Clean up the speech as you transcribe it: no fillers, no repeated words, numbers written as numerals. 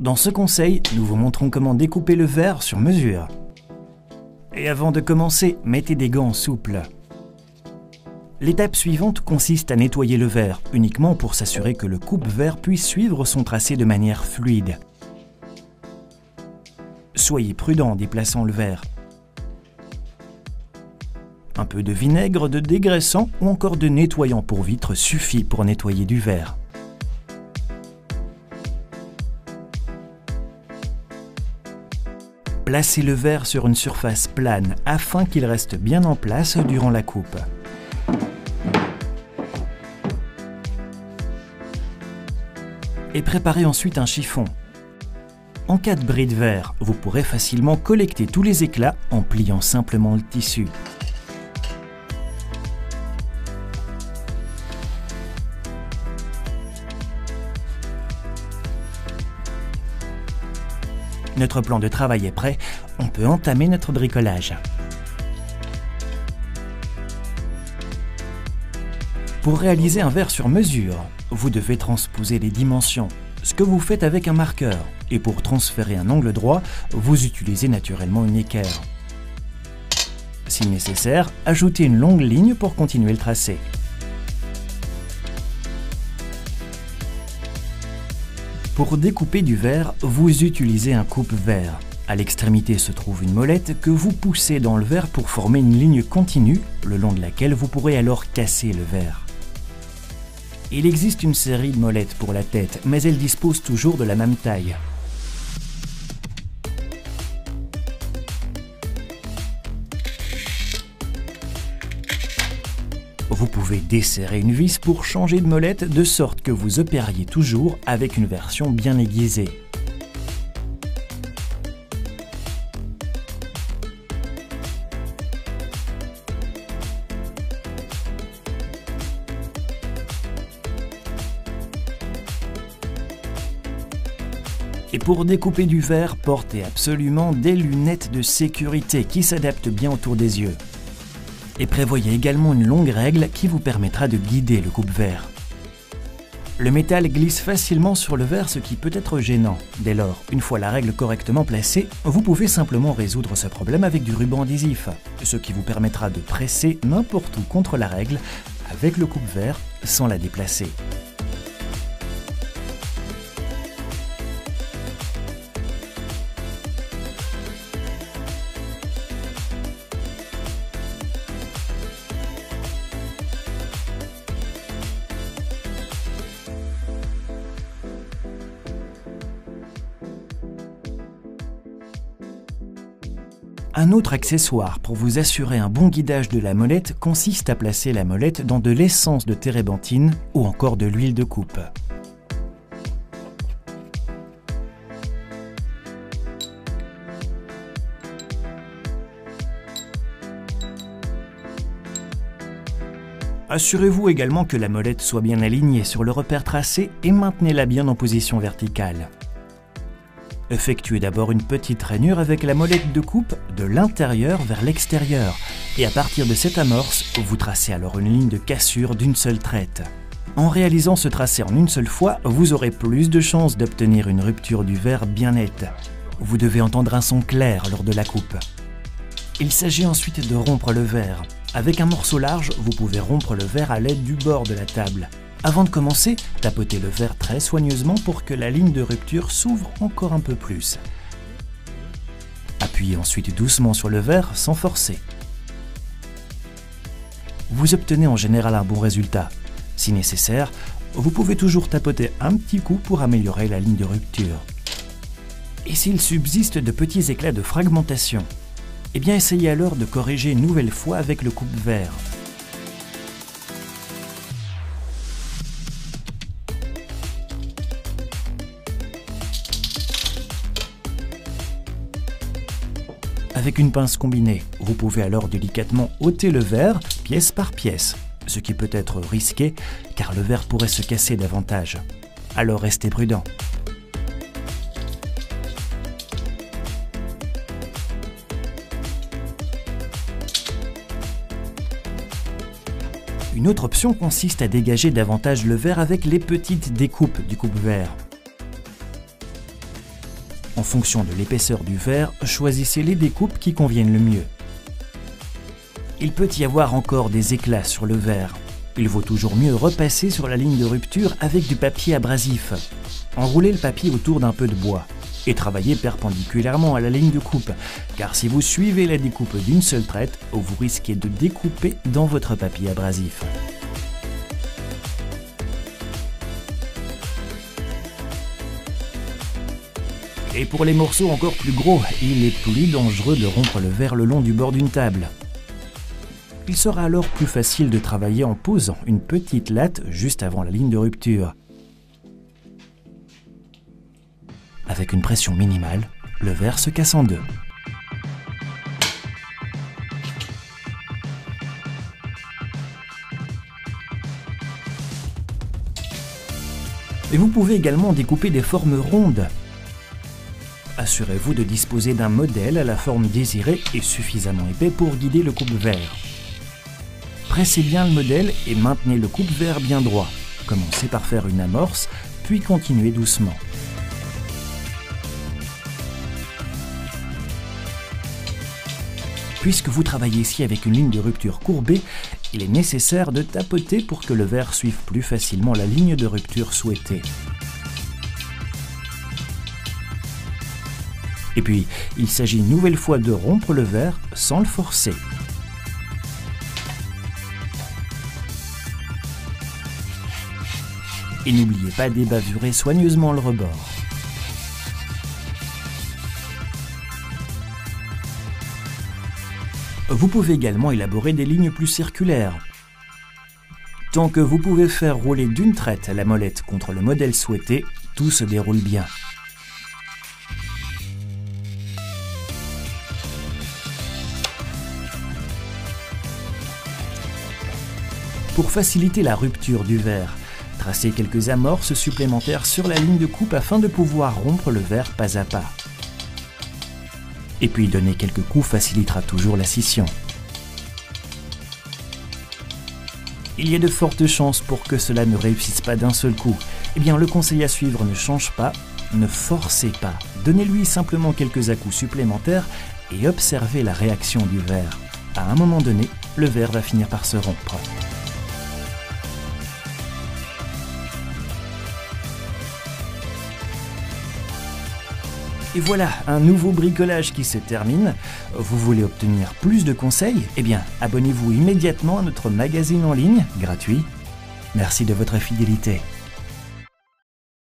Dans ce conseil, nous vous montrons comment découper le verre sur mesure. Et avant de commencer, mettez des gants souples. L'étape suivante consiste à nettoyer le verre, uniquement pour s'assurer que le coupe-verre puisse suivre son tracé de manière fluide. Soyez prudent en déplaçant le verre. Un peu de vinaigre, de dégraissant ou encore de nettoyant pour vitre suffit pour nettoyer du verre. Placez le verre sur une surface plane afin qu'il reste bien en place durant la coupe. Et préparez ensuite un chiffon. En cas de bris de verre, vous pourrez facilement collecter tous les éclats en pliant simplement le tissu. Notre plan de travail est prêt, on peut entamer notre bricolage. Pour réaliser un verre sur mesure, vous devez transposer les dimensions, ce que vous faites avec un marqueur. Et pour transférer un angle droit, vous utilisez naturellement une équerre. Si nécessaire, ajoutez une longue ligne pour continuer le tracé. Pour découper du verre, vous utilisez un coupe-verre. À l'extrémité se trouve une molette que vous poussez dans le verre pour former une ligne continue, le long de laquelle vous pourrez alors casser le verre. Il existe une série de molettes pour la tête, mais elles disposent toujours de la même taille. Vous pouvez desserrer une vis pour changer de molette de sorte que vous opériez toujours avec une version bien aiguisée. Et pour découper du verre, portez absolument des lunettes de sécurité qui s'adaptent bien autour des yeux. Et prévoyez également une longue règle qui vous permettra de guider le coupe-verre. Le métal glisse facilement sur le verre, ce qui peut être gênant. Dès lors, une fois la règle correctement placée, vous pouvez simplement résoudre ce problème avec du ruban adhésif, ce qui vous permettra de presser n'importe où contre la règle avec le coupe-verre sans la déplacer. Un autre accessoire pour vous assurer un bon guidage de la molette consiste à placer la molette dans de l'essence de térébenthine ou encore de l'huile de coupe. Assurez-vous également que la molette soit bien alignée sur le repère tracé et maintenez-la bien en position verticale. Effectuez d'abord une petite rainure avec la molette de coupe de l'intérieur vers l'extérieur et à partir de cette amorce, vous tracez alors une ligne de cassure d'une seule traite. En réalisant ce tracé en une seule fois, vous aurez plus de chances d'obtenir une rupture du verre bien nette. Vous devez entendre un son clair lors de la coupe. Il s'agit ensuite de rompre le verre. Avec un morceau large, vous pouvez rompre le verre à l'aide du bord de la table. Avant de commencer, tapotez le verre très soigneusement pour que la ligne de rupture s'ouvre encore un peu plus. Appuyez ensuite doucement sur le verre sans forcer. Vous obtenez en général un bon résultat. Si nécessaire, vous pouvez toujours tapoter un petit coup pour améliorer la ligne de rupture. Et s'il subsiste de petits éclats de fragmentation, eh bien essayez alors de corriger une nouvelle fois avec le coupe-verre. Avec une pince combinée, vous pouvez alors délicatement ôter le verre pièce par pièce, ce qui peut être risqué car le verre pourrait se casser davantage. Alors restez prudent. Une autre option consiste à dégager davantage le verre avec les petites découpes du coupe-verre. En fonction de l'épaisseur du verre, choisissez les découpes qui conviennent le mieux. Il peut y avoir encore des éclats sur le verre. Il vaut toujours mieux repasser sur la ligne de rupture avec du papier abrasif. Enroulez le papier autour d'un peu de bois et travaillez perpendiculairement à la ligne de coupe, car si vous suivez la découpe d'une seule traite, vous risquez de découper dans votre papier abrasif. Et pour les morceaux encore plus gros, il est plus dangereux de rompre le verre le long du bord d'une table. Il sera alors plus facile de travailler en posant une petite latte juste avant la ligne de rupture. Avec une pression minimale, le verre se casse en deux. Et vous pouvez également découper des formes rondes. Assurez-vous de disposer d'un modèle à la forme désirée et suffisamment épais pour guider le coupe-verre. Pressez bien le modèle et maintenez le coupe-verre bien droit. Commencez par faire une amorce, puis continuez doucement. Puisque vous travaillez ici avec une ligne de rupture courbée, il est nécessaire de tapoter pour que le verre suive plus facilement la ligne de rupture souhaitée. Et puis, il s'agit une nouvelle fois de rompre le verre sans le forcer. Et n'oubliez pas d'ébavurer soigneusement le rebord. Vous pouvez également élaborer des lignes plus circulaires. Tant que vous pouvez faire rouler d'une traite la molette contre le modèle souhaité, tout se déroule bien. Pour faciliter la rupture du verre, tracez quelques amorces supplémentaires sur la ligne de coupe afin de pouvoir rompre le verre pas à pas. Et puis donner quelques coups facilitera toujours la scission. Il y a de fortes chances pour que cela ne réussisse pas d'un seul coup. Eh bien, le conseil à suivre ne change pas, ne forcez pas. Donnez-lui simplement quelques à-coups supplémentaires et observez la réaction du verre. À un moment donné, le verre va finir par se rompre. Et voilà, un nouveau bricolage qui se termine. Vous voulez obtenir plus de conseils? Eh bien, abonnez-vous immédiatement à notre magazine en ligne, gratuit. Merci de votre fidélité.